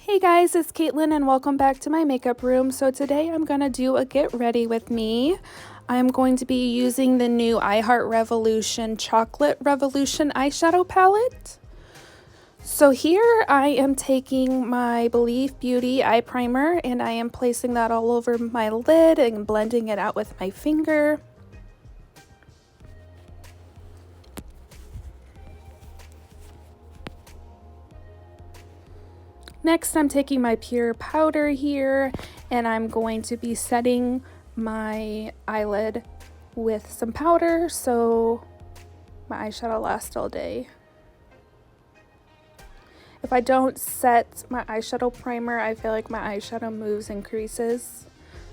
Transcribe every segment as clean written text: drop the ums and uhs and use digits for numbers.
Hey guys, it's Kaitlin and welcome back to my makeup room. So today I'm going to do a get ready with me. I'm going to be using the new Revolution Chocolate Revolution Eyeshadow palette. So here I am taking my Believe Beauty eye primer and I am placing that all over my lid and blending it out with my finger. Next, I'm taking my pure powder here and I'm going to be setting my eyelid with some powder so my eyeshadow lasts all day. If I don't set my eyeshadow primer, I feel like my eyeshadow moves and creases.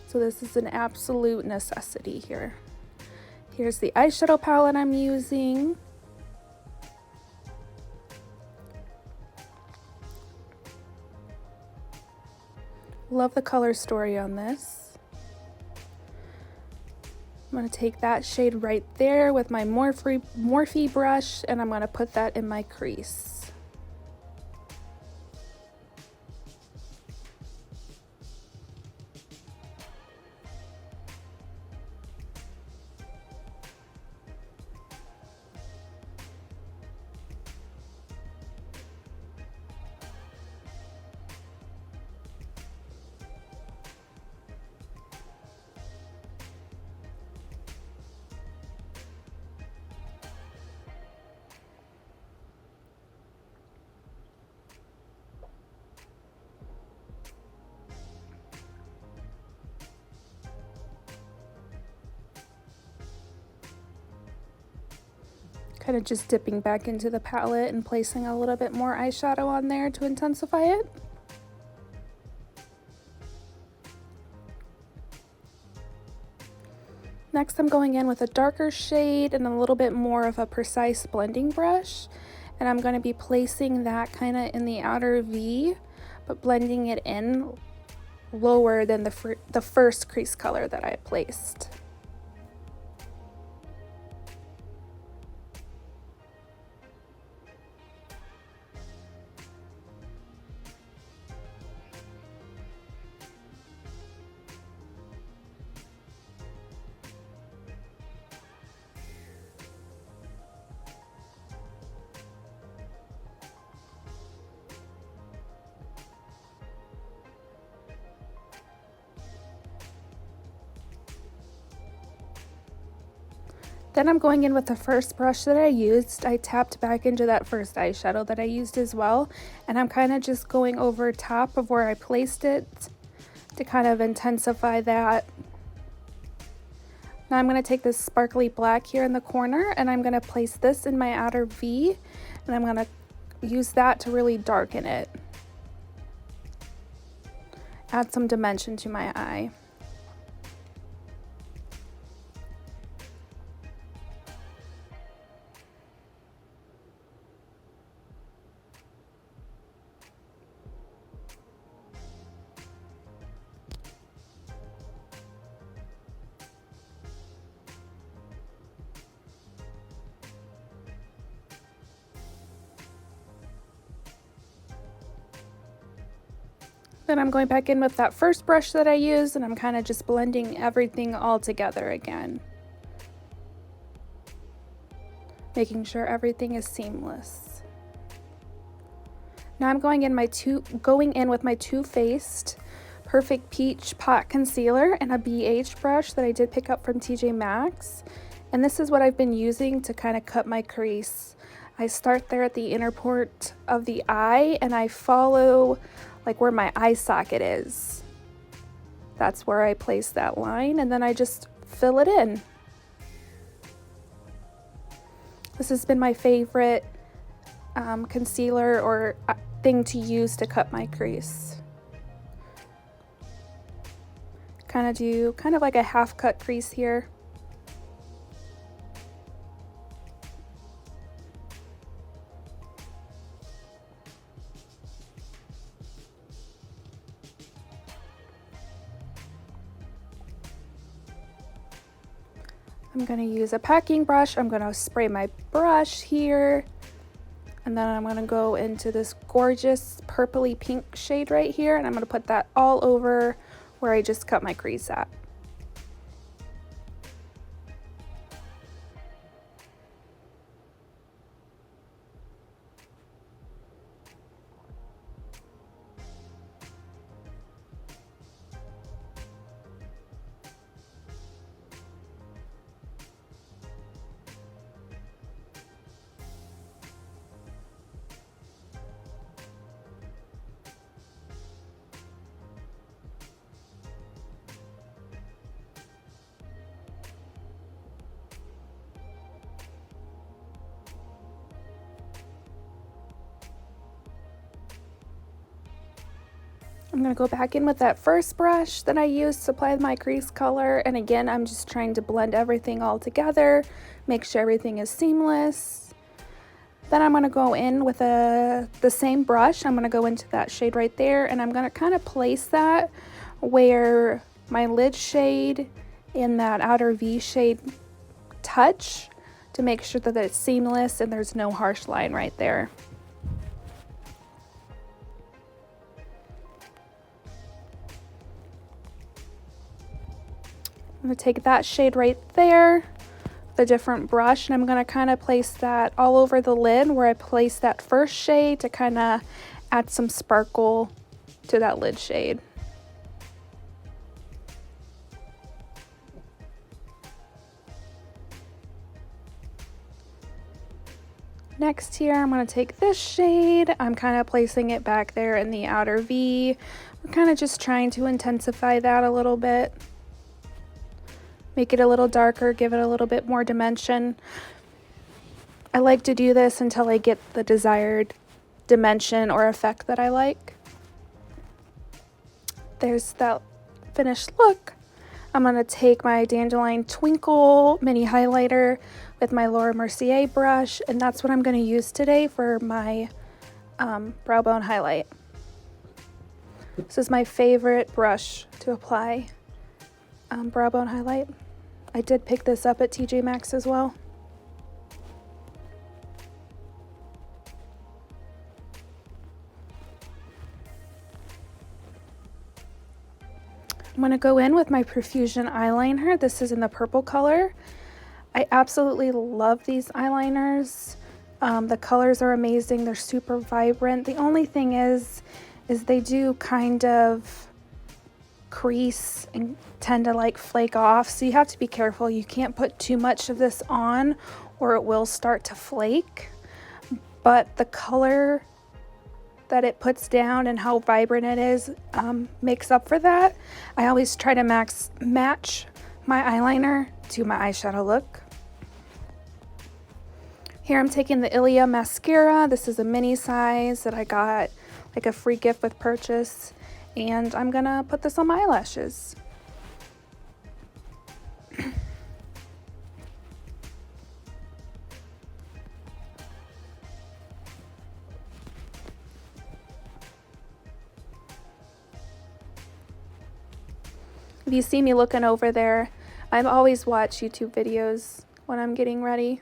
So this is an absolute necessity here. Here's the eyeshadow palette I'm using. Love the color story on this. I'm going to take that shade right there with my Morphe brush and I'm going to put that in my crease. Kind of just dipping back into the palette and placing a little bit more eyeshadow on there to intensify it. Next, I'm going in with a darker shade and a little bit more of a precise blending brush. And I'm going to be placing that kind of in the outer V, but blending it in lower than the first crease color that I placed. Then I'm going in with the first brush that I used. I tapped back into that first eyeshadow that I used as well. And I'm kind of just going over top of where I placed it to kind of intensify that. Now I'm going to take this sparkly black here in the corner and I'm going to place this in my outer V. And I'm going to use that to really darken it. Add some dimension to my eye. Then I'm going back in with that first brush that I used and I'm kind of just blending everything all together again. Making sure everything is seamless. Now I'm going in with my Too Faced Perfect Peach Pot Concealer and a BH brush that I did pick up from TJ Maxx. And this is what I've been using to kind of cut my crease. I start there at the inner port of the eye and I follow like where my eye socket is. That's where I place that line and then I just fill it in. This has been my favorite concealer or thing to use to cut my crease. Do kind of like a half cut crease here. I'm going to use a packing brush. I'm going to spray my brush here And then I'm going to go into this gorgeous purpley pink shade right here, and I'm going to put that all over where I just cut my crease at. I'm going to go back in with that first brush that I used to apply my crease color, and again I'm just trying to blend everything all together, make sure everything is seamless. Then I'm going to go in with the same brush. I'm going to go into that shade right there, and I'm going to kind of place that where my lid shade and that outer V shade touch to make sure that it's seamless and there's no harsh line right there. I'm going to take that shade right there, the different brush, and I'm going to kind of place that all over the lid where I placed that first shade to kind of add some sparkle to that lid shade. Next here, I'm going to take this shade. I'm kind of placing it back there in the outer V. We're kind of just trying to intensify that a little bit. Make it a little darker, give it a little bit more dimension. I like to do this until I get the desired dimension or effect that I like. There's that finished look. I'm going to take my Dandelion Twinkle mini highlighter with my Laura Mercier brush, and that's what I'm going to use today for my brow bone highlight. This is my favorite brush to apply brow bone highlight. I did pick this up at TJ Maxx as well. I'm going to go in with my Profusion Eyeliner. This is in the purple color. I absolutely love these eyeliners. The colors are amazing. They're super vibrant. The only thing is they do kind of crease and tend to like flake off, so you have to be careful. You can't put too much of this on or it will start to flake, but the color that it puts down and how vibrant it is makes up for that. I always try to match my eyeliner to my eyeshadow look. Here I'm taking the Ilia Mascara. This is a mini size that I got like a free gift with purchase, and I'm gonna put this on my eyelashes. If you see me looking over there, I always watch YouTube videos when I'm getting ready.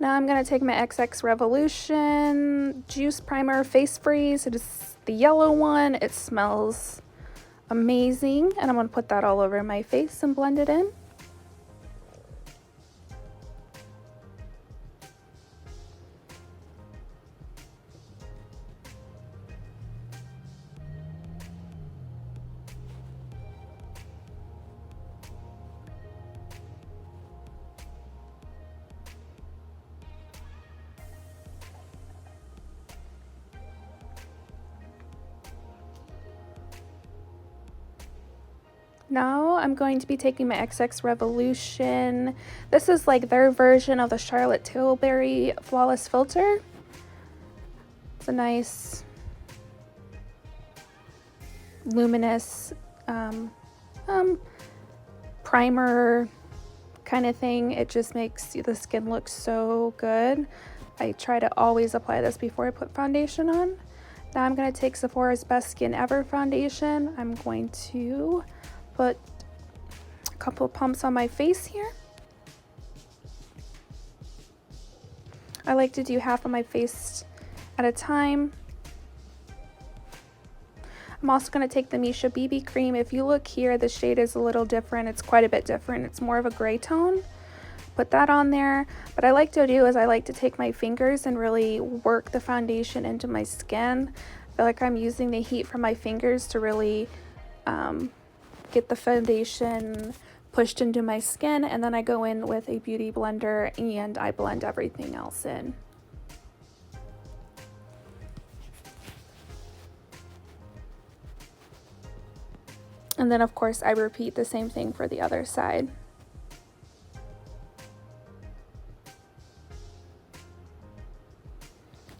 Now I'm going to take my XX Revolution Juice Primer Face Freeze. It is the yellow one. It smells amazing, and I'm going to put that all over my face and blend it in. Now I'm going to be taking my XX Revolution. This is like their version of the Charlotte Tilbury Flawless Filter. It's a nice luminous primer kind of thing. It just makes the skin look so good. I try to always apply this before I put foundation on. Now I'm going to take Sephora's Best Skin Ever foundation. I'm going to put a couple pumps on my face here. I like to do half of my face at a time. I'm also going to take the Misha BB cream. If you look here, the shade is a little different. It's quite a bit different. It's more of a gray tone. Put that on there. What I like to do is I like to take my fingers and really work the foundation into my skin. I feel like I'm using the heat from my fingers to really get the foundation pushed into my skin, and then I go in with a beauty blender and I blend everything else in. And then of course I repeat the same thing for the other side.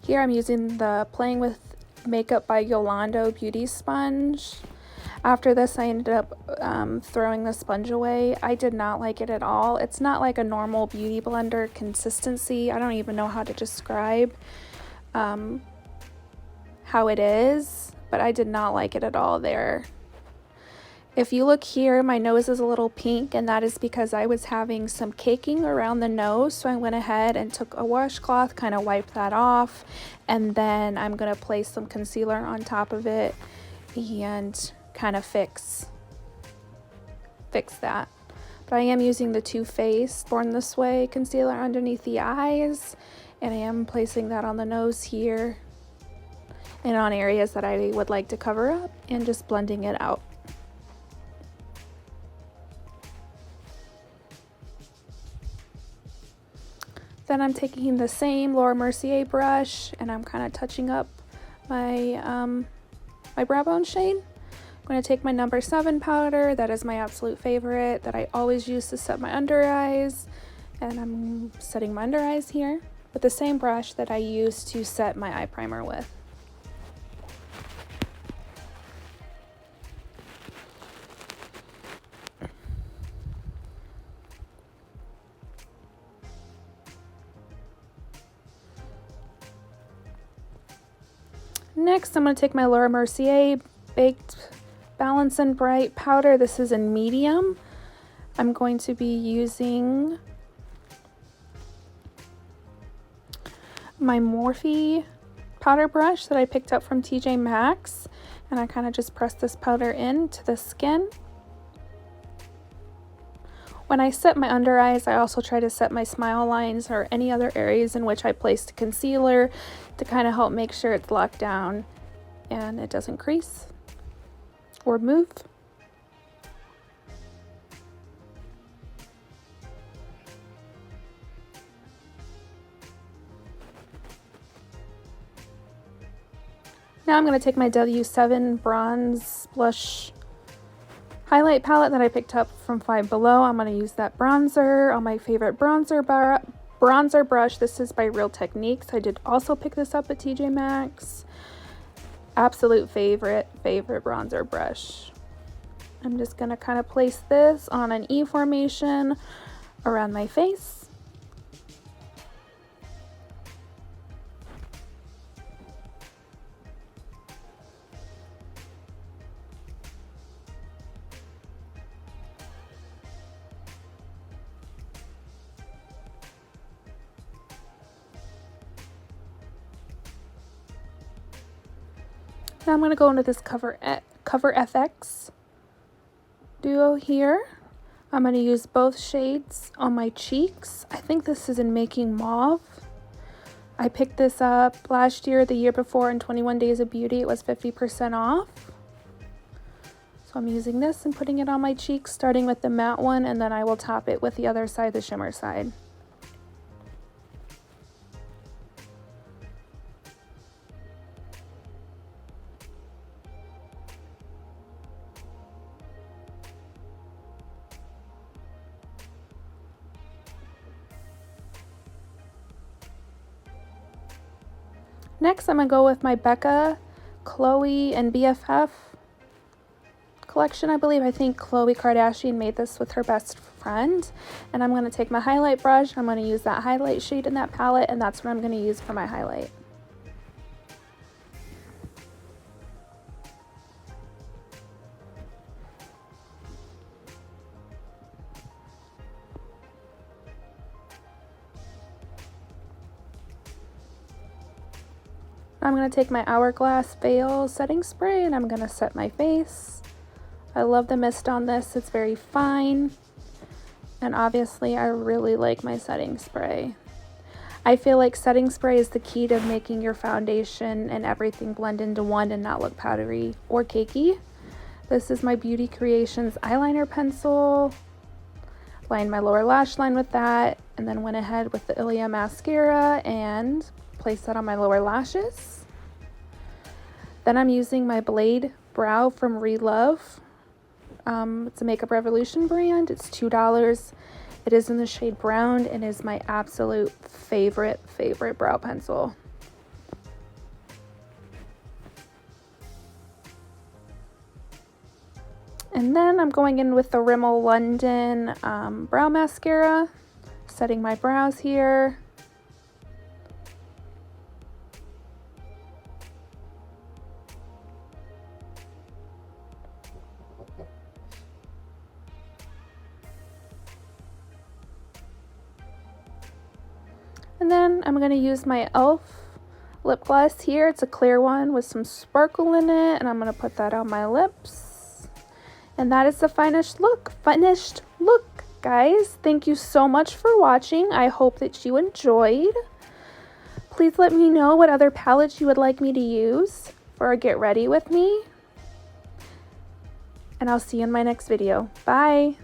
Here I'm using the Playing with Makeup by Yolando beauty sponge. After this I ended up throwing the sponge away. I did not like it at all. It's not like a normal beauty blender consistency. I don't even know how to describe how it is, but I did not like it at all there. If you look here, my nose is a little pink, and that is because I was having some caking around the nose, so I went ahead and took a washcloth, kind of wiped that off, and then I'm going to place some concealer on top of it and kind of fix that. But I am using the Too Faced Born This Way concealer underneath the eyes, and I am placing that on the nose here and on areas that I would like to cover up, and just blending it out. Then I'm taking the same Laura Mercier brush and I'm kind of touching up my my brow bone shade. I'm going to take my number 7 powder. That is my absolute favorite that I always use to set my under eyes, and I'm setting my under eyes here with the same brush that I use to set my eye primer with. Next, I'm going to take my Laura Mercier Baked Balance and Bright powder. This is in medium. I'm going to be using my Morphe powder brush that I picked up from TJ Maxx, and I kind of just press this powder into the skin. When I set my under eyes, I also try to set my smile lines or any other areas in which I placed concealer to kind of help make sure it's locked down and it doesn't crease or move. Now I'm going to take my W7 Bronze Blush highlight palette that I picked up from Five Below. I'm going to use that bronzer on my favorite bronzer brush. This is by Real Techniques. I did also pick this up at TJ Maxx. Absolute favorite bronzer brush. I'm just going to kind of place this on an E formation around my face. Now I'm going to go into this Cover FX duo here. I'm going to use both shades on my cheeks. I think this is in Making Mauve. I picked this up last year, the year before, in 21 Days of Beauty. It was 50% off. So I'm using this and putting it on my cheeks, starting with the matte one, and then I will top it with the other side, the shimmer side. Next, I'm going to go with my Becca, Chloe, and BFF collection, I believe. I think Khloe Kardashian made this with her best friend. And I'm going to take my highlight brush. I'm going to use that highlight shade in that palette, and that's what I'm going to use for my highlight. I'm going to take my Hourglass Veil setting spray and I'm going to set my face. I love the mist on this. It's very fine. And obviously I really like my setting spray. I feel like setting spray is the key to making your foundation and everything blend into one and not look powdery or cakey. This is my Beauty Creations eyeliner pencil. Lined my lower lash line with that, and then went ahead with the Ilia Mascara and placed that on my lower lashes. Then I'm using my Blade Brow from Relove. It's a Makeup Revolution brand. It's $2. It is in the shade brown and is my absolute favorite brow pencil. And then I'm going in with the Rimmel London brow mascara, setting my brows here. And then I'm going to use my e.l.f. lip gloss here. It's a clear one with some sparkle in it, and I'm going to put that on my lips. And that is the finished look, guys. Thank you so much for watching. I hope that you enjoyed. Please let me know what other palettes you would like me to use for a Get Ready With Me. And I'll see you in my next video. Bye.